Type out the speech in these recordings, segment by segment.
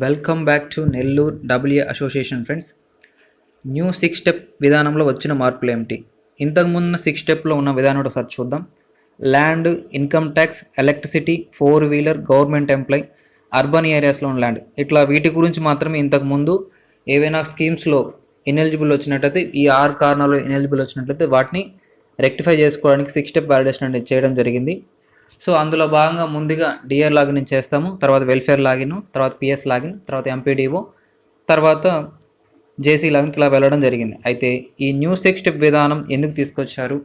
Welcome back to Nellore WA association friends. New 6 step విధానంలో వచ్చిన మార్పులు ఏమిటి? ఇంతకుముందున్న 6 స్టెప్లో ఉన్న విధానం ఒకసారి చూద్దాం. Land, income tax, electricity, 4 wheeler, government employ, urban ఏరియాస్లో ఉన్న ల్యాండ్, ఇట్లా వీటి గురించి మాత్రమే ఇంతకుముందు ఏవైనా స్కీమ్స్లో ఇనెలిజిబుల్ వచ్చినట్లయితే, ఈ 6 కారణాలు ఇనెలిజిబుల్ వచ్చినట్లయితే వాటిని రెక్టిఫై చేసుకోవడానికి 6 స్టెప్ వ్యాలిడేషన్ అనేది చేయడం జరిగింది. సో అందులో భాగంగా ముందుగా డిఆర్ లాగిన్ చేస్తాము, తర్వాత వెల్ఫేర్ లాగిన్, తర్వాత పిఎస్ లాగిన్, తర్వాత ఎంపీడీఓ, తర్వాత జేసీ లాగిన్ ఇలా వెళ్ళడం జరిగింది. అయితే ఈ న్యూ 6 స్టెప్ విధానం ఎందుకు తీసుకొచ్చారు,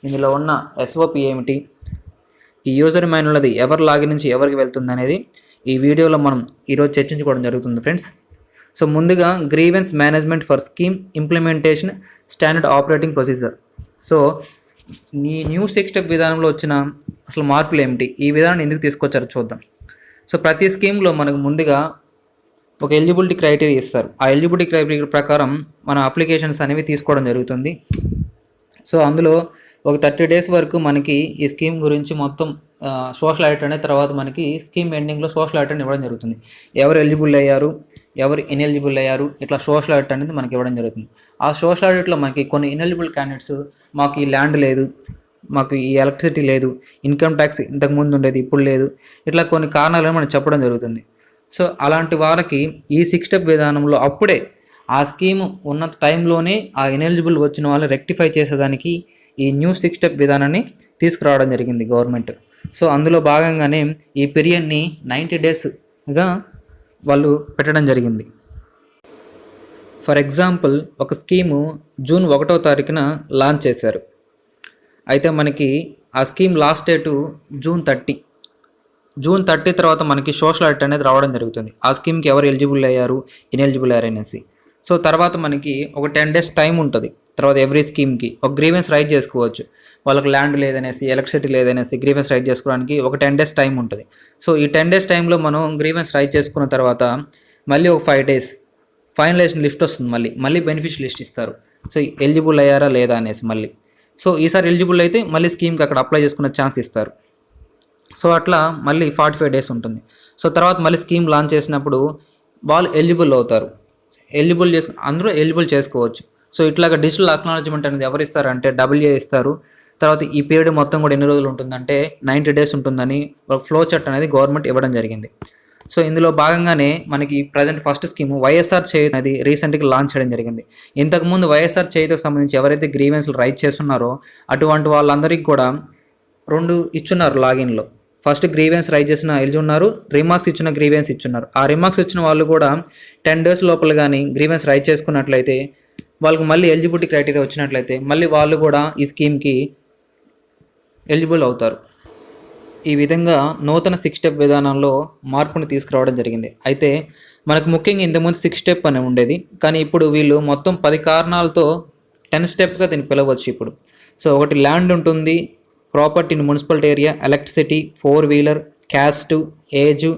ఇందులో ఉన్న ఎస్ఓపి ఏమిటి, ఈ యూజర్ మాన్యువల్ అది ఎవరు లాగిన్ నుంచి ఎవరికి వెళ్తుంది అనేది ఈ వీడియోలో మనం ఈరోజు చర్చించుకోవడం జరుగుతుంది ఫ్రెండ్స్. సో ముందుగా grievance management for scheme implementation standard operating procedure. So ఈ న్యూ 6 స్టెప్ విధానంలో వచ్చిన అసలు మార్పులు ఏమిటి, ఈ విధానం ఎందుకు తీసుకొచ్చారో చూద్దాం. సో ప్రతి స్కీమ్లో మనకు ముందుగా ఒక ఎలిజిబిలిటీ క్రైటీరియా ఇస్తారు. ఆ ఎలిజిబిలిటీ క్రైటీరియా ప్రకారం మన అప్లికేషన్స్ అనేవి తీసుకోవడం జరుగుతుంది. సో అందులో ఒక 30 డేస్ వరకు మనకి ఈ స్కీమ్ గురించి మొత్తం సోషల్ ఆడిట్ అనేది, తర్వాత మనకి స్కీమ్ ఎండింగ్లో సోషల్ ఆడిట్ ఇవ్వడం జరుగుతుంది. ఎవరు ఎలిజిబుల్ అయ్యారు, ఎవరు ఇనెలిజిబుల్ అయ్యారు, ఇట్లా సోషల్ ఆడిట్ అనేది మనకి ఇవ్వడం జరుగుతుంది. ఆ సోషల్ ఆడిట్లో మనకి కొన్ని ఇనెలిజిబుల్ క్యాండిడేట్స్, మాకు ఈ ల్యాండ్ లేదు, మాకు ఈ ఎలక్ట్రిసిటీ లేదు, ఇన్కమ్ ట్యాక్స్ ఇంతకుముందు ఉండేది ఇప్పుడు లేదు, ఇట్లా కొన్ని కారణాలను మనం చెప్పడం జరుగుతుంది. సో అలాంటి వారికి ఈ 6 స్టెప్ విధానంలో అప్పుడే ఆ స్కీము ఉన్న టైంలోనే ఆ ఇనెలిజిబుల్ వచ్చిన వాళ్ళు రెక్టిఫై చేసేదానికి ఈ న్యూ 6 స్టెప్ విధానాన్ని తీసుకురావడం జరిగింది గవర్నమెంట్. సో అందులో భాగంగానే ఈ పీరియడ్ని 90 డేస్గా వాళ్ళు పెట్టడం జరిగింది. ఫర్ ఎగ్జాంపుల్, ఒక స్కీము జూన్ 1వ తారీఖున లాంచ్ చేశారు. అయితే మనకి ఆ స్కీమ్ లాస్ట్ డేటు జూన్ 30 తర్వాత మనకి సోషల్ ఆడిట్ అనేది రావడం జరుగుతుంది. ఆ స్కీమ్కి ఎవరు ఎలిజిబుల్ అయ్యారు, ఇనెలిజిబుల్ అయ్యారు అనేసి. సో తర్వాత మనకి ఒక 10 డేస్ టైం ఉంటుంది. తర్వాత ఎవ్రీ స్కీమ్కి ఒక గ్రీవెన్స్ రైజ్ చేసుకోవచ్చు. వాళ్ళకి ల్యాండ్ లేదనేసి, ఎలక్ట్రిసిటీ లేదనేసి గ్రీవెన్స్ రైజ్ చేసుకోవడానికి ఒక 10 డేస్ టైం ఉంటుంది. సో ఈ 10 డేస్ టైంలో మనం గ్రీవెన్స్ రైజ్ చేసుకున్న తర్వాత మళ్ళీ ఒక 5 డేస్ ఫైనలైజేషన్ లిస్ట్ వస్తుంది. మళ్ళీ బెనిఫిషియల్ లిస్ట్ ఇస్తారు. సో ఎలిజిబుల్ అయ్యారా లేదా అనేసి మళ్ళీ. సో ఈసారి ఎలిజిబుల్ అయితే మళ్ళీ స్కీమ్కి అక్కడ అప్లై చేసుకునే ఛాన్స్ ఇస్తారు. సో అట్లా మళ్ళీ 45 డేస్ ఉంటుంది. సో తర్వాత మళ్ళీ స్కీమ్ లాంచ్ చేసినప్పుడు వాళ్ళు ఎలిజిబుల్ అవుతారు. అందరూ ఎలిజిబుల్ చేసుకోవచ్చు. సో ఇట్లాగా డిజిటల్ అక్నాలజ్మెంట్ అనేది ఎవరు ఇస్తారంటే డబ్ల్యూఏ ఇస్తారు. తర్వాత ఈ పీరియడ్ మొత్తం కూడా ఎన్ని రోజులు ఉంటుందంటే 90 డేస్ ఉంటుందని ఒక ఫ్లో చార్ట్ అనేది గవర్నమెంట్ ఇవ్వడం జరిగింది. సో ఇందులో భాగంగానే మనకి ప్రజెంట్ ఫస్ట్ స్కీమ్ వైఎస్ఆర్ చేయూత అనేది రీసెంట్గా లాంచ్ చేయడం జరిగింది. ఇంతకుముందు వైఎస్ఆర్ చేయూతకు సంబంధించి ఎవరైతే గ్రీవెన్స్లు రైజ్ చేస్తున్నారో అటువంటి వాళ్ళందరికీ కూడా 2 ఇచ్చున్నారు లాగిన్లో. ఫస్ట్ గ్రీవెన్స్ రైజ్ చేసిన ఎలిజి ఉన్నారు, రిమార్క్స్ ఇచ్చిన గ్రీవెన్స్ ఇచ్చున్నారు. ఆ రిమార్క్స్ ఇచ్చిన వాళ్ళు కూడా 10 డేస్ లోపల కానీ గ్రీవెన్స్ రైజ్ చేసుకున్నట్లయితే వాళ్ళకి మళ్ళీ ఎలిజిబిలిటీ క్రైటీరియా వచ్చినట్లయితే మళ్ళీ వాళ్ళు కూడా ఈ స్కీమ్కి ఎలిజిబుల్ అవుతారు. ఈ విధంగా నూతన 6 స్టెప్ విధానంలో మార్పుని తీసుకురావడం జరిగింది. అయితే మనకు ముఖ్యంగా ఇంతకుముందు 6 స్టెప్ అని ఉండేది, కానీ ఇప్పుడు వీళ్ళు మొత్తం 10 కారణాలతో 10 స్టెప్గా దీన్ని పిలవచ్చు ఇప్పుడు. సో ఒకటి ల్యాండ్ ఉంటుంది, property in municipal area, electricity, 4 wheeler, caste, age,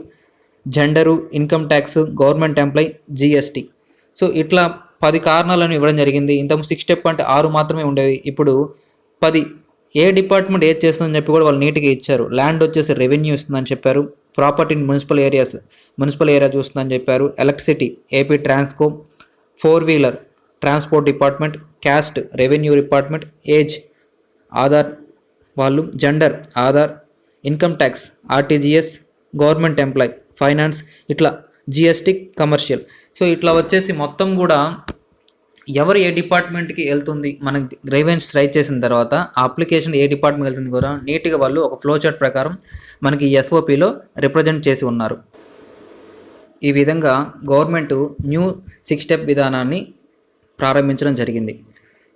gender, income tax, government employ, GST. So ఇట్లా 10 కారణాలను ఇవ్వడం జరిగింది. ఇంతకు 6 స్టెప్ అంటే 6 మాత్రమే ఉండేవి, ఇప్పుడు 10. ఏ డిపార్ట్మెంట్ ఏది చేస్తుందని చెప్పి కూడా వాళ్ళు నీట్గా ఇచ్చారు. ల్యాండ్ వచ్చేసి రెవెన్యూ ఇస్తుందని చెప్పారు, ప్రాపర్టీ ఇన్ మున్సిపల్ ఏరియా చూస్తుందని చెప్పారు, electricity AP Transco, 4 wheeler transport department, caste revenue department, age Aadhaar వాళ్ళు, gender Aadhaar, income tax RTGS, government employee finance, ఇట్లా జిఎస్టీ కమర్షియల్. సో ఇట్లా వచ్చేసి మొత్తం కూడా ఎవరు ఏ డిపార్ట్మెంట్కి వెళ్తుంది, మనకి గ్రీవెన్స్ రైజ్ చేసిన తర్వాత ఆ అప్లికేషన్ ఏ డిపార్ట్మెంట్కి వెళ్తుంది కూడా నీట్గా వాళ్ళు ఒక ఫ్లో చార్ట్ ప్రకారం మనకి ఎస్ఓపిలో రిప్రజెంట్ చేసి ఉన్నారు. ఈ విధంగా గవర్నమెంట్ న్యూ 6 స్టెప్ విధానాన్ని ప్రారంభించడం జరిగింది.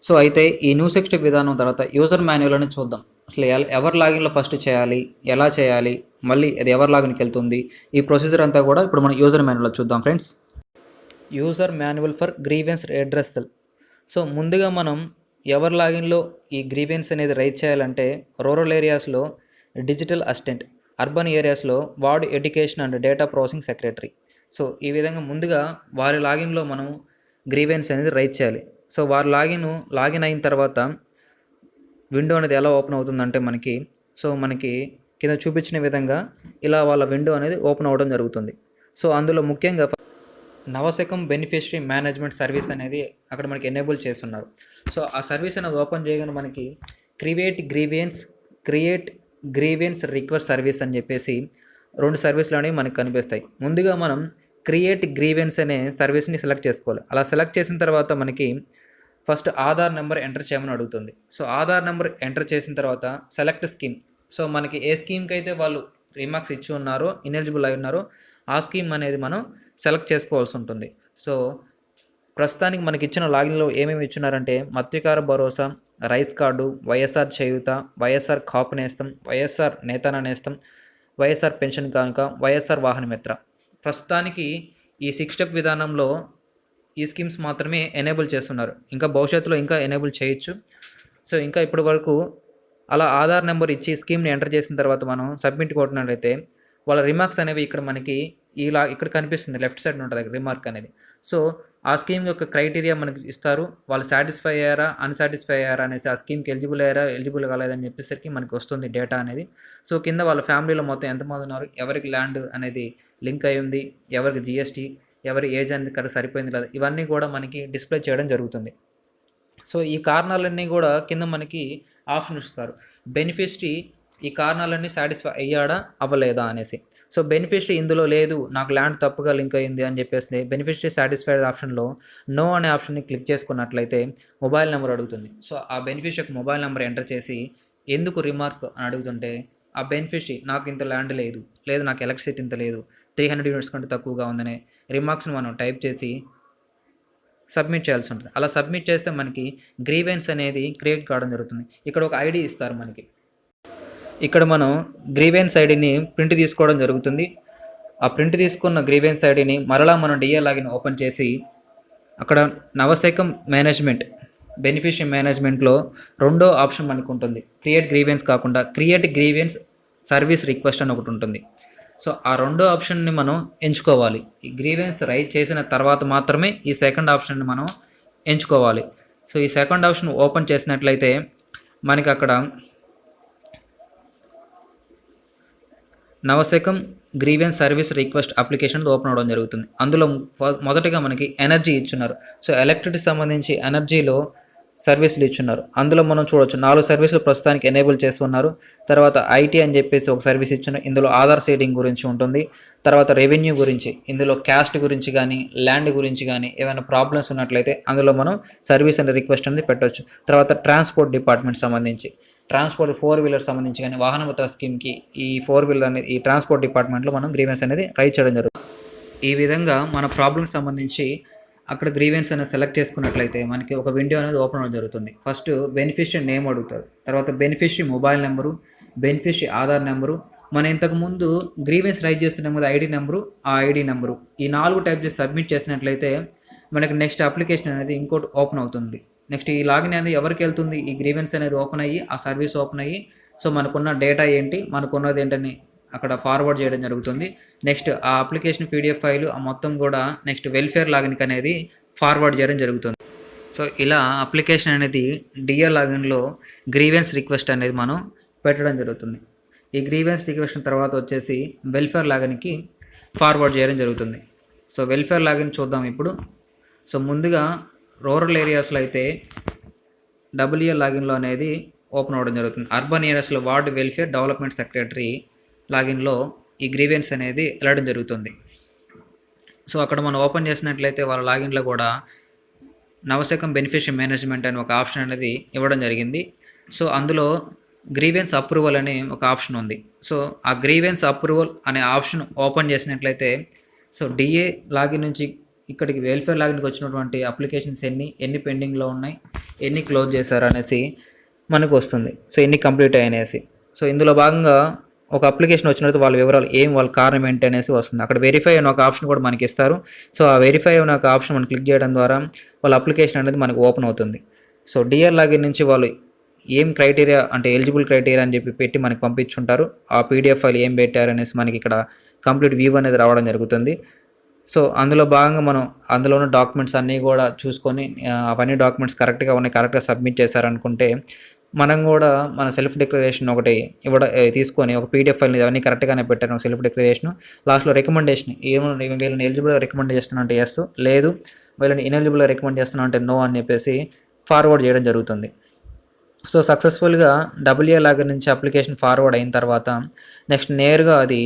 సో అయితే ఈ న్యూ 6 స్టెప్ విధానం తర్వాత యూజర్ మాన్యువల్ అని చూద్దాం. అసలు ఎవరు లాగిన్లో ఫస్ట్ చేయాలి, ఎలా చేయాలి, మళ్ళీ అది ఎవరు లాగిన్కి వెళ్తుంది, ఈ ప్రొసీజర్ అంతా కూడా ఇప్పుడు మనం యూజర్ మాన్యువల్లో చూద్దాం friends. User manual for grievance redressal. So ముందుగా మనం ఎవరి లాగిన్లో ఈ గ్రీవెన్స్ అనేది రైజ్ చేయాలంటే రూరల్ ఏరియాస్లో డిజిటల్ అసిస్టెంట్, అర్బన్ ఏరియాస్లో ward education and data processing secretary. So ఈ విధంగా ముందుగా వారి లాగిన్లో మనం గ్రీవెన్స్ అనేది రైజ్ చేయాలి. సో వారి లాగిన్ అయిన తర్వాత విండో అనేది ఎలా ఓపెన్ అవుతుందంటే మనకి కింద చూపించిన విధంగా ఇలా వాళ్ళ విండో అనేది ఓపెన్ అవ్వడం జరుగుతుంది. సో అందులో ముఖ్యంగా నవశకం బెనిఫిషరీ మేనేజ్మెంట్ సర్వీస్ అనేది అక్కడ మనకి ఎనేబుల్ చేస్తున్నారు. సో ఆ సర్వీస్ అనేది ఓపెన్ చేయగానే మనకి క్రియేట్ గ్రీవెన్స్ రిక్వెస్ట్ సర్వీస్ అని చెప్పేసి 2 సర్వీసులు అనేవి మనకు కనిపిస్తాయి. ముందుగా మనం క్రియేట్ గ్రీవెన్స్ అనే సర్వీస్ని సెలెక్ట్ చేసుకోవాలి. అలా సెలెక్ట్ చేసిన తర్వాత మనకి ఫస్ట్ ఆధార్ నెంబర్ ఎంటర్ చేయమని అడుగుతుంది. సో ఆధార్ నెంబర్ ఎంటర్ చేసిన తర్వాత సెలెక్ట్ స్కీమ్. సో మనకి ఏ స్కీమ్కి అయితే వాళ్ళు రిమార్క్స్ ఇచ్చి ఉన్నారో, ఇనెలిజిబుల్ అయి ఉన్నారో ఆ స్కీమ్ అనేది మనం సెలెక్ట్ చేసుకోవాల్సి ఉంటుంది. సో ప్రస్తుతానికి మనకి ఇచ్చిన లాగిన్లో ఏమేమి ఇచ్చున్నారంటే మత్స్యకార భరోసా, రైస్ కార్డు, వైఎస్ఆర్ చేయూత, వైఎస్ఆర్ కాపు నేస్తం, వైఎస్ఆర్ నేతన నేస్తం, వైఎస్ఆర్ పెన్షన్ కానుక, వైఎస్ఆర్ వాహన మిత్ర. ప్రస్తుతానికి ఈ 6 స్టెప్ విధానంలో ఈ స్కీమ్స్ మాత్రమే ఎనేబుల్ చేస్తున్నారు. ఇంకా భవిష్యత్తులో ఇంకా ఎనేబుల్ చేయొచ్చు. సో ఇంకా ఇప్పటి వరకు అలా ఆధార్ నెంబర్ ఇచ్చి స్కీమ్ని ఎంటర్ చేసిన తర్వాత మనం సబ్మిట్ కొట్టినట్లయితే వాళ్ళ రిమార్క్స్ అనేవి ఇక్కడ మనకి ఇక్కడ కనిపిస్తుంది, లెఫ్ట్ సైడ్ ఉంటుంది రిమార్క్ అనేది. సో ఆ స్కీమ్ యొక్క క్రైటీరియా మనకి ఇస్తారు. వాళ్ళు సాటిస్ఫై అయ్యారా, అన్సాటిస్ఫై అయ్యారా అనేసి, ఆ స్కీమ్కి ఎలిజిబుల్ కాలేదని చెప్పేసరికి మనకి వస్తుంది డేటా అనేది. సో కింద వాళ్ళ ఫ్యామిలీలో మొత్తం ఎంతమంది ఉన్నారు, ఎవరికి ల్యాండ్ అనేది లింక్ అయి ఉంది, ఎవరికి జిఎస్టీ, ఎవరి ఏజ్ అనేది కరెక్ట్ సరిపోయింది లేదా, ఇవన్నీ కూడా మనకి డిస్ప్లే చేయడం జరుగుతుంది. సో ఈ కారణాలన్నీ కూడా కింద మనకి ఆప్షన్ ఇస్తారు. బెనిఫిషరీ ఈ కారణాలన్నీ సాటిస్ఫై అయ్యాడా అవ్వలేదా అనేసి. సో బెనిఫిషరీ ఇందులో లేదు, నాకు ల్యాండ్ తప్పుగా లింక్ అయ్యింది అని చెప్పేసి బెనిఫిషరీ సాటిస్ఫైడ్ ఆప్షన్లో నో అనే ఆప్షన్ని క్లిక్ చేసుకున్నట్లయితే మొబైల్ నెంబర్ అడుగుతుంది. సో ఆ బెనిఫిషరీకి మొబైల్ నెంబర్ ఎంటర్ చేసి ఎందుకు రిమార్క్ అని అడుగుతుంటే ఆ బెనిఫిషరీ నాకు ఇంత ల్యాండ్ లేదు, నాకు ఎలక్ట్రిసిటీ ఇంత లేదు, 300 యూనిట్స్ కంటే తక్కువగా ఉందనే రిమార్క్స్ని మనం టైప్ చేసి సబ్మిట్ చేయాల్సి ఉంటుంది. అలా సబ్మిట్ చేస్తే మనకి గ్రీవెన్స్ అనేది క్రియేట్ కావడం జరుగుతుంది. ఇక్కడ ఒక ఐడి ఇస్తారు మనకి. ఇక్కడ మనం గ్రీవెన్స్ ఐడిని ప్రింట్ తీసుకోవడం జరుగుతుంది. ఆ ప్రింట్ తీసుకున్న గ్రీవెన్స్ ఐడిని మరలా మనం డిఏ లాగిన్ ఓపెన్ చేసి అక్కడ నవశకం మేనేజ్మెంట్ బెనిఫిషరీ మేనేజ్మెంట్లో రెండో ఆప్షన్ మనకు ఉంటుంది. క్రియేట్ గ్రీవెన్స్ కాకుండా క్రియేట్ గ్రీవెన్స్ సర్వీస్ రిక్వెస్ట్ అని ఒకటి ఉంటుంది. సో ఆ రెండో ఆప్షన్ని మనం ఎంచుకోవాలి. ఈ గ్రీవెన్స్ రైజ్ చేసిన తర్వాత మాత్రమే ఈ సెకండ్ ఆప్షన్ని మనం ఎంచుకోవాలి. సో ఈ సెకండ్ ఆప్షన్ ఓపెన్ చేసినట్లయితే మనకి అక్కడ నవశకం గ్రీవెన్స్ సర్వీస్ రిక్వెస్ట్ అప్లికేషన్లు ఓపెన్ అవ్వడం జరుగుతుంది. అందులో మొదటిగా మనకి ఎనర్జీ ఇచ్చున్నారు. సో ఎలక్ట్రిసిటీ సంబంధించి ఎనర్జీలో సర్వీసులు ఇచ్చున్నారు. అందులో మనం చూడవచ్చు 4 సర్వీసులు ప్రస్తుతానికి ఎనేబుల్ చేసి ఉన్నారు. తర్వాత ఐటీ అని చెప్పేసి ఒక సర్వీస్ ఇచ్చున్నారు. ఇందులో ఆధార్ సీడింగ్ గురించి ఉంటుంది. తర్వాత రెవెన్యూ గురించి, ఇందులో క్యాస్ట్ గురించి కానీ ల్యాండ్ గురించి కానీ ఏమైనా ప్రాబ్లమ్స్ ఉన్నట్లయితే అందులో మనం సర్వీస్ అండ్ రిక్వెస్ట్ అనేది పెట్టవచ్చు. తర్వాత ట్రాన్స్పోర్ట్ డిపార్ట్మెంట్ సంబంధించి, ట్రాన్స్పోర్ట్ 4 వీలర్ సంబంధించి కానీ వాహన మిత్ర స్కీమ్కి ఈ 4 వీలర్ అనేది ఈ ట్రాన్స్పోర్ట్ డిపార్ట్మెంట్లో మనం గ్రీవెన్స్ అనేది రైజ్ చేయడం జరుగుతుంది. ఈ విధంగా మన ప్రాబ్లమ్స్ సంబంధించి అక్కడ గ్రీవెన్స్ అనేది సెలెక్ట్ చేసుకున్నట్లయితే మనకి ఒక విండో అనేది ఓపెన్ అవ్వడం జరుగుతుంది. ఫస్ట్ బెనిఫిషరీ నేమ్ అడుగుతారు, తర్వాత beneficiary mobile number, beneficiary Aadhaar number, మనం ఇంతకుముందు గ్రీవెన్స్ రైజ్ చేస్తున్నాం కదా ఐడి నెంబరు, ఆ ఐడి నెంబరు, ఈ 4 టైప్ చేసి సబ్మిట్ చేసినట్లయితే మనకి నెక్స్ట్ అప్లికేషన్ అనేది ఇంకోటి ఓపెన్ అవుతుంది. నెక్స్ట్ ఈ లాగిన్ అనేది ఎవరికి వెళ్తుంది, ఈ గ్రీవెన్స్ అనేది ఓపెన్ అయ్యి ఆ సర్వీస్ ఓపెన్ అయ్యి సో మనకున్న డేటా ఏంటి, మనకున్నది ఏంటని అక్కడ ఫార్వర్డ్ చేయడం జరుగుతుంది. నెక్స్ట్ ఆ అప్లికేషన్ పీడిఎఫ్ ఫైల్ మొత్తం కూడా నెక్స్ట్ వెల్ఫేర్ లాగిన్కి అనేది ఫార్వర్డ్ చేయడం జరుగుతుంది. సో ఇలా అప్లికేషన్ అనేది డిఆర్ లాగిన్లో గ్రీవెన్స్ రిక్వెస్ట్ అనేది మనం పెట్టడం జరుగుతుంది. ఈ గ్రీవెన్స్ రిక్వెస్ట్ తర్వాత వచ్చేసి వెల్ఫేర్ లాగిన్కి ఫార్వర్డ్ చేయడం జరుగుతుంది. సో వెల్ఫేర్ లాగిన్ చూద్దాం ఇప్పుడు. సో ముందుగా రూరల్ ఏరియాస్లో అయితే డబ్ల్యూఎల్ లాగిన్లో అనేది ఓపెన్ అవ్వడం జరుగుతుంది. అర్బన్ ఏరియాస్లో వార్డ్ వెల్ఫేర్ డెవలప్మెంట్ సెక్రటరీ లాగిన్లో ఈ గ్రీవెన్స్ అనేది వెళ్ళడం జరుగుతుంది. సో అక్కడ మనం ఓపెన్ చేసినట్లయితే వాళ్ళ లాగిన్లో కూడా నవశకం బెనిఫిషరీ మేనేజ్మెంట్ అని ఒక ఆప్షన్ అనేది ఇవ్వడం జరిగింది. సో అందులో గ్రీవెన్స్ అప్రూవల్ అనే ఒక ఆప్షన్ ఉంది. సో ఆ గ్రీవెన్స్ అప్రూవల్ అనే ఆప్షన్ ఓపెన్ చేసినట్లయితే సో డిఏ లాగిన్ నుంచి ఇక్కడికి వెల్ఫేర్ లాగిన్కి వచ్చినటువంటి అప్లికేషన్స్ ఎన్ని పెండింగ్లో ఉన్నాయి, ఎన్ని క్లోజ్ చేశారు అనేసి మనకు వస్తుంది. సో ఎన్ని కంప్లీట్ అయ్యేసి. సో ఇందులో భాగంగా ఒక అప్లికేషన్ వచ్చినట్టు వాళ్ళ వివరాలు వాళ్ళ కారణం ఏంటి అనేసి వస్తుంది. అక్కడ వెరిఫై అనే ఒక ఆప్షన్ కూడా మనకి ఇస్తారు. సో ఆ వెరిఫై అనే ఒక ఆప్షన్ మనం క్లిక్ చేయడం ద్వారా వాళ్ళ అప్లికేషన్ అనేది మనకు ఓపెన్ అవుతుంది. సో డిఆర్ లాగిన్ నుంచి వాళ్ళు ఏం క్రైటీరియా అంటే ఎలిజిబుల్ క్రైటీరియా అని చెప్పి పెట్టి మనకి పంపించుంటారు. ఆ పీడిఎఫ్ ఫైల్ ఏం పెట్టారు అనేసి మనకి ఇక్కడ కంప్లీట్ వ్యూ అనేది రావడం జరుగుతుంది. సో అందులో భాగంగా మనం అందులో ఉన్న డాక్యుమెంట్స్ అన్నీ కూడా చూసుకొని అవన్నీ డాక్యుమెంట్స్ కరెక్ట్గా ఉన్నాయి, కరెక్ట్గా సబ్మిట్ చేశారనుకుంటే మనం కూడా మన సెల్ఫ్ డిక్లరేషన్ ఒకటి తీసుకొని ఒక పీడిఎఫ్ ఫైల్ అవన్నీ కరెక్ట్గానే పెట్టాను సెల్ఫ్ డిక్లరేషన్. లాస్ట్లో రికమెండేషన్ ఏమన్నా వీళ్ళని ఎలిజిబుల్గా రికమెండ్ చేస్తున్నా అంటే ఎస్, లేదు వీళ్ళని ఇనెలిజిబుల్గా రికమెండ్ చేస్తున్నా అంటే నో అని చెప్పేసి ఫార్వర్డ్ చేయడం జరుగుతుంది. సో సక్సెస్ఫుల్గా డబ్ల్యూఏ లాగిన్ నుంచి అప్లికేషన్ ఫార్వర్డ్ అయిన తర్వాత నెక్స్ట్ నేరుగా అది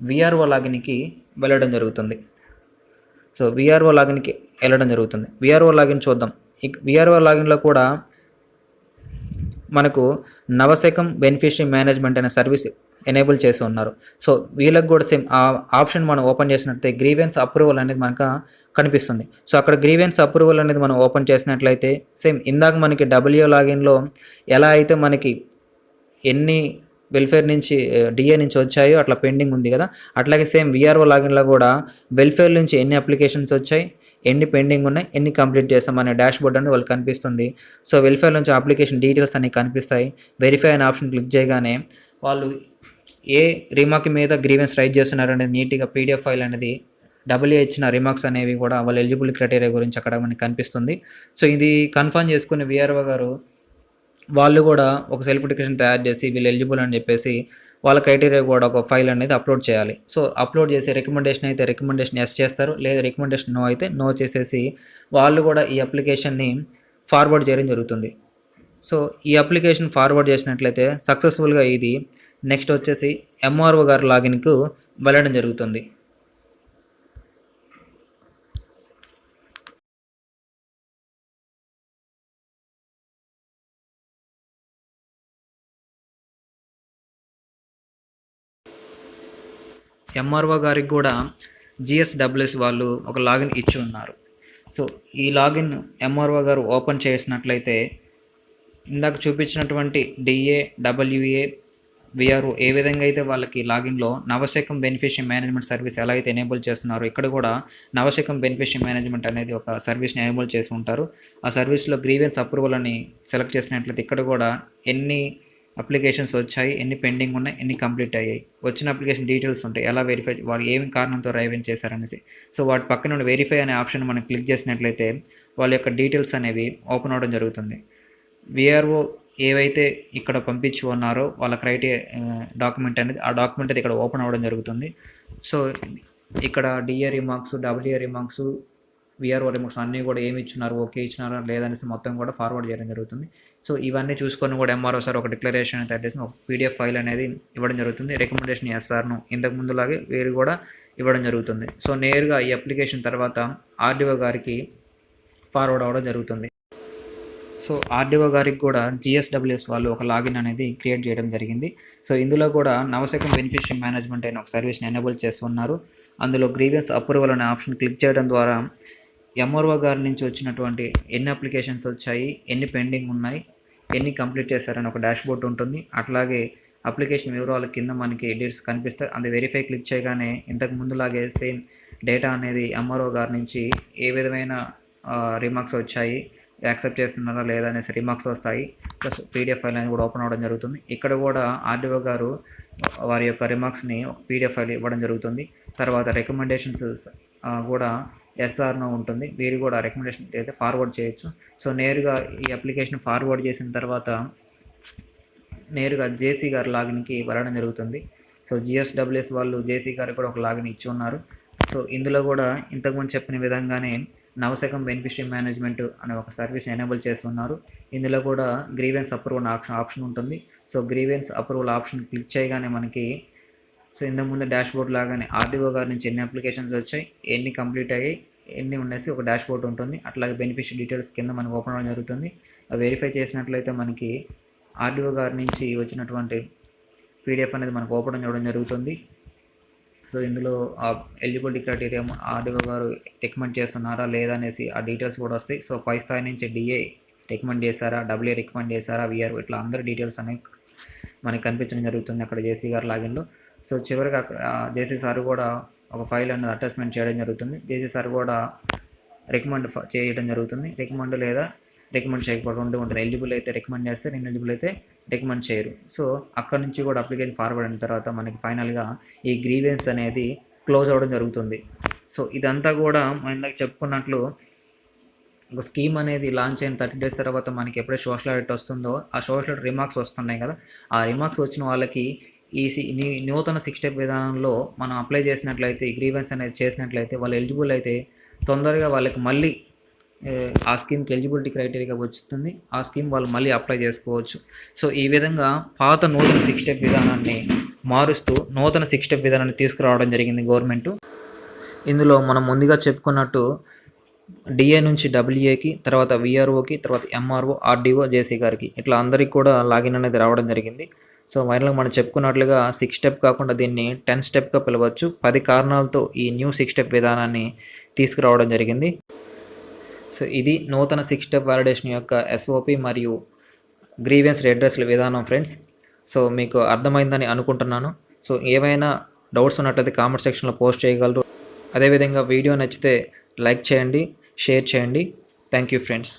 విఆర్ఓ లాగిన్కి వెళ్ళడం జరుగుతుంది. సో విఆర్ఓ లాగిన్కి వెళ్ళడం జరుగుతుంది. విఆర్ఓ లాగిన్ చూద్దాం. విఆర్ఓ లాగిన్లో కూడా మనకు నవశకం బెనిఫిషరీ మేనేజ్మెంట్ అనే సర్వీస్ ఎనేబుల్ చేసి ఉన్నారు. సో వీళ్ళకి కూడా సేమ్ ఆ ఆప్షన్ మనం ఓపెన్ చేసినట్లయితే గ్రీవెన్స్ అప్రూవల్ అనేది మనకు కనిపిస్తుంది. సో అక్కడ గ్రీవెన్స్ అప్రూవల్ అనేది మనం ఓపెన్ చేసినట్లయితే సేమ్ ఇందాక మనకి డబ్ల్యూఏ లాగిన్లో ఎలా అయితే మనకి ఎన్ని వెల్ఫేర్ నుంచి డిఏ నుంచి వచ్చాయో అట్లా పెండింగ్ ఉంది కదా, అట్లాగే సేమ్ విఆర్ఓ లాగిన్లో కూడా వెల్ఫేర్ నుంచి ఎన్ని అప్లికేషన్స్ వచ్చాయి, ఎన్ని పెండింగ్ ఉన్నాయి, ఎన్ని కంప్లీట్ చేస్తాం అనే డాష్ బోర్డ్ అనేది వాళ్ళకి కనిపిస్తుంది. సో వెల్ఫేర్ నుంచి అప్లికేషన్ డీటెయిల్స్ అన్ని కనిపిస్తాయి. వెరిఫై అనే ఆప్షన్ క్లిక్ చేయగానే వాళ్ళు ఏ రిమార్క్ మీద గ్రీవెన్స్ రైజ్ చేస్తున్నారు అనేది నీట్గా పీడిఎఫ్ ఫైల్ అనేది డబ్ల్యూఏ ఇచ్చిన రిమార్క్స్ అనేవి కూడా వాళ్ళ ఎలిజిబుల్ క్రైటీరియా గురించి అక్కడ మనకి కనిపిస్తుంది. సో ఇది కన్ఫర్మ్ చేసుకుని విఆర్ఓ గారు వాళ్ళు కూడా ఒక సెల్ఫ్ డిక్లరేషన్ తయారు చేసి వీళ్ళు ఎలిజిబుల్ అని చెప్పేసి వాళ్ళ క్రైటీరియా కూడా ఒక ఫైల్ అనేది అప్లోడ్ చేయాలి. సో అప్లోడ్ చేసి రికమెండేషన్ అయితే రికమెండేషన్ ఎస్ చేస్తారు, లేదా రికమెండేషన్ నో అయితే నో చేసేసి వాళ్ళు కూడా ఈ అప్లికేషన్ని ఫార్వర్డ్ చేయడం జరుగుతుంది. సో ఈ అప్లికేషన్ ఫార్వర్డ్ చేసినట్లయితే సక్సెస్ఫుల్గా ఇది నెక్స్ట్ వచ్చేసి ఎంఆర్ఓ గారి లాగిన్కు వెళ్ళడం జరుగుతుంది. ఎంఆర్ఓ గారికి కూడా జిఎస్డబ్ల్యూఎస్ వాళ్ళు ఒక లాగిన్ ఇచ్చి ఉన్నారు. సో ఈ లాగిన్ ఎంఆర్ఓ గారు ఓపెన్ చేసినట్లయితే ఇందాక చూపించినటువంటి డిఏ, డబ్ల్యూఏ, విఆర్ఓ ఏ విధంగా అయితే వాళ్ళకి లాగిన్లో నవశకం బెనిఫిషరీ మేనేజ్మెంట్ సర్వీస్ ఎలా అయితే ఎనేబుల్ చేస్తున్నారో ఇక్కడ కూడా నవశకం బెనిఫిషరీ మేనేజ్మెంట్ అనేది ఒక సర్వీస్ని ఎనేబుల్ చేసి ఉంటారు. ఆ సర్వీస్లో గ్రీవెన్స్ అప్రూవల్ అని సెలెక్ట్ చేసినట్లయితే ఇక్కడ కూడా ఎన్ని అప్లికేషన్స్ వచ్చాయి, ఎన్ని పెండింగ్ ఉన్నాయి, ఎన్ని కంప్లీట్ అయ్యాయి, వచ్చిన అప్లికేషన్ డీటెయిల్స్ ఉంటాయి, ఎలా వెరిఫై వాళ్ళు ఏమి కారణంతో రైవెన్ చేశారనేసి. సో వాటి పక్కన ఉన్న వెరిఫై అనే ఆప్షన్ మనం క్లిక్ చేసినట్లయితే వాళ్ళ యొక్క డీటెయిల్స్ అనేవి ఓపెన్ అవ్వడం జరుగుతుంది. విఆర్ఓ ఏవైతే ఇక్కడ పంపించి ఉన్నారో వాళ్ళ డాక్యుమెంట్ అనేది ఆ డాక్యుమెంట్ అది ఇక్కడ ఓపెన్ అవ్వడం జరుగుతుంది. సో ఇక్కడ DA remarks, WA remarks, VRO remarks అన్నీ కూడా ఏమి ఇచ్చినారు, ఓకే ఇచ్చినారా లేదనేసి మొత్తం కూడా ఫార్వర్డ్ చేయడం జరుగుతుంది. సో ఇవన్నీ చూసుకొని కూడా ఎంఆర్ఓ సార్ ఒక డిక్లరేషన్ తయారు చేసి ఒక పీడిఎఫ్ ఫైల్ అనేది ఇవ్వడం జరుగుతుంది. రికమెండేషన్ ఎస్ఆర్ను ఇంతకు ముందులాగే వీరు కూడా ఇవ్వడం జరుగుతుంది. సో నేరుగా ఈ అప్లికేషన్ తర్వాత ఆర్డీఓ గారికి ఫార్వర్డ్ అవ్వడం జరుగుతుంది. సో ఆర్డీఓ గారికి కూడా జిఎస్డబ్ల్యూఎస్ వాళ్ళు ఒక లాగిన్ అనేది క్రియేట్ చేయడం జరిగింది. సో ఇందులో కూడా నవశకం బెనిఫిషరీ మేనేజ్మెంట్ అయిన ఒక సర్వీస్ని ఎనేబుల్ చేస్తున్నారు. అందులో గ్రీవెన్స్ అప్రూవల్ అనే ఆప్షన్ క్లిక్ చేయడం ద్వారా ఎంఆర్ఓ గారి నుంచి వచ్చినటువంటి ఎన్ని అప్లికేషన్స్ వచ్చాయి, ఎన్ని పెండింగ్ ఉన్నాయి, ఎన్ని కంప్లీట్ చేశారని ఒక డాష్ బోర్డ్ ఉంటుంది. అట్లాగే అప్లికేషన్ వివరాల కింద మనకి డీటెయిల్స్ కనిపిస్తాయి. అది వెరిఫై క్లిక్ చేయగానే ఇంతకు ముందులాగే సేమ్ డేటా అనేది ఎంఆర్ఓ గారి నుంచి ఏ విధమైన రిమార్క్స్ వచ్చాయి, యాక్సెప్ట్ చేస్తున్నారా లేదా అనేసి రిమార్క్స్ వస్తాయి. ప్లస్ పీడిఎఫ్ ఫైల్ అనేది కూడా ఓపెన్ అవ్వడం జరుగుతుంది. ఇక్కడ కూడా ఆర్డీఓ గారు వారి యొక్క రిమార్క్స్ని పీడిఎఫ్ ఫైల్ ఇవ్వడం జరుగుతుంది. తర్వాత రికమెండేషన్స్ కూడా ఎస్ఆర్నో ఉంటుంది. వీరు కూడా రికమెండేషన్ అయితే ఫార్వర్డ్ చేయొచ్చు. సో నేరుగా ఈ అప్లికేషన్ ఫార్వర్డ్ చేసిన తర్వాత నేరుగా జేసీ గారి లాగిన్కి వెళ్ళడం జరుగుతుంది. సో జిఎస్డబ్ల్యూఎస్ వాళ్ళు జేసీ గారికి కూడా ఒక లాగిన్ ఇచ్చి ఉన్నారు. సో ఇందులో కూడా ఇంతకుముందు చెప్పిన విధంగానే నవశకం బెనిఫిషరీ మేనేజ్మెంట్ అనే ఒక సర్వీస్ ఎనేబుల్ చేస్తున్నారు. ఇందులో కూడా గ్రీవెన్స్ అప్రూవల్ ఆప్షన్ ఉంటుంది. So grievance approval option click చేయగానే మనకి సో ఇంతకుముందు డాష్ బోర్డ్ లాగానే ఆర్డీఓ గారి నుంచి ఎన్ని అప్లికేషన్స్ వచ్చాయి, ఎన్ని కంప్లీట్ అయ్యాయి, ఎన్ని ఉండేసి ఒక డాష్ బోర్డ్ ఉంటుంది. అట్లాగే బెనిఫిషరీ డీటెయిల్స్ కింద మనకు ఓపెన్ అవ్వడం జరుగుతుంది. అవి వెరిఫై చేసినట్లయితే మనకి ఆర్డీఓ గారి నుంచి వచ్చినటువంటి పీడిఎఫ్ అనేది మనకు ఓపెన్ అవ్వడం జరుగుతుంది. సో ఇందులో ఆ ఎలిజిబిలిటీ క్రైటీరియా ఆర్డీఓ గారు రికమెండ్ చేస్తున్నారా లేదా అనేసి ఆ డీటెయిల్స్ కూడా వస్తాయి. సో పై స్థాయి నుంచి డిఏ రికమెండ్ చేశారా, డబ్ల్యూఏ రికమెండ్ చేశారా, విఆర్ ఇట్లా అందరి డీటెయిల్స్ అనేవి మనకి కనిపించడం జరుగుతుంది అక్కడ జేసీ గారి లాగిన్లో. సో చివరిగా అక్కడ జేసీ సార్ కూడా ఒక ఫైల్ అనేది అటాచ్మెంట్ చేయడం జరుగుతుంది. జేసీ సార్ కూడా రికమెండ్ చేయడం జరుగుతుంది. రికమెండ్ లేదా రికమెండ్ చేయకపోవడం ఉంటుంది. ఎలిజిబుల్ అయితే రికమెండ్ చేస్తే, నేను ఎలిజిబుల్ అయితే రికమెండ్ చేయరు. సో అక్కడ నుంచి కూడా అప్లికేషన్ ఫార్వర్డ్ అయిన తర్వాత మనకి ఫైనల్గా ఈ గ్రీవెన్స్ అనేది క్లోజ్ అవ్వడం జరుగుతుంది. సో ఇదంతా కూడా మనం ఇందాక చెప్పుకున్నట్లు ఒక స్కీమ్ అనేది లాంచ్ అయిన 30 డేస్ తర్వాత మనకి ఎప్పుడైతే సోషల్ ఆడిట్ వస్తుందో ఆ సోషల్ ఆడిట్ రిమార్క్స్ వస్తున్నాయి కదా, ఆ రిమార్క్స్ వచ్చిన వాళ్ళకి ఈ నూతన 6 స్టెప్ విధానంలో మనం అప్లై చేసినట్లయితే, ఈ గ్రీవెన్స్ అనేది చేసినట్లయితే వాళ్ళు ఎలిజిబుల్ అయితే తొందరగా వాళ్ళకి మళ్ళీ ఆ స్కీమ్కి ఎలిజిబిలిటీ క్రైటీరియా వస్తుంది. ఆ స్కీమ్ వాళ్ళు మళ్ళీ అప్లై చేసుకోవచ్చు. సో ఈ విధంగా పాత నూతన 6 స్టెప్ విధానాన్ని మారుస్తూ నూతన 6 స్టెప్ విధానాన్ని తీసుకురావడం జరిగింది గవర్నమెంట్. ఇందులో మనం ముందుగా చెప్పుకున్నట్టు డిఏ నుంచి డబ్ల్యూఏకి, తర్వాత విఆర్ఓకి, తర్వాత ఎంఆర్ఓ, ఆర్డీఓ, జేసీ గారికి ఇట్లా అందరికి కూడా లాగిన్ అనేది రావడం జరిగింది. సో వైరల్గా మనం చెప్పుకున్నట్లుగా 6 స్టెప్ కాకుండా దీన్ని 10 స్టెప్గా పిలవచ్చు. 10 కారణాలతో ఈ న్యూ 6 స్టెప్ విధానాన్ని తీసుకురావడం జరిగింది. సో ఇది నూతన 6 స్టెప్ వాలిడేషన్ యొక్క ఎస్ఓపి మరియు గ్రీవెన్స్ రెడ్రెస్ల విధానం ఫ్రెండ్స్. సో మీకు అర్థమైందని అనుకుంటున్నాను. సో ఏమైనా డౌట్స్ ఉన్నట్లయితే కామెంట్ సెక్షన్లో పోస్ట్ చేయగలరు. అదేవిధంగా వీడియో నచ్చితే లైక్ చేయండి, షేర్ చేయండి. Thank you friends.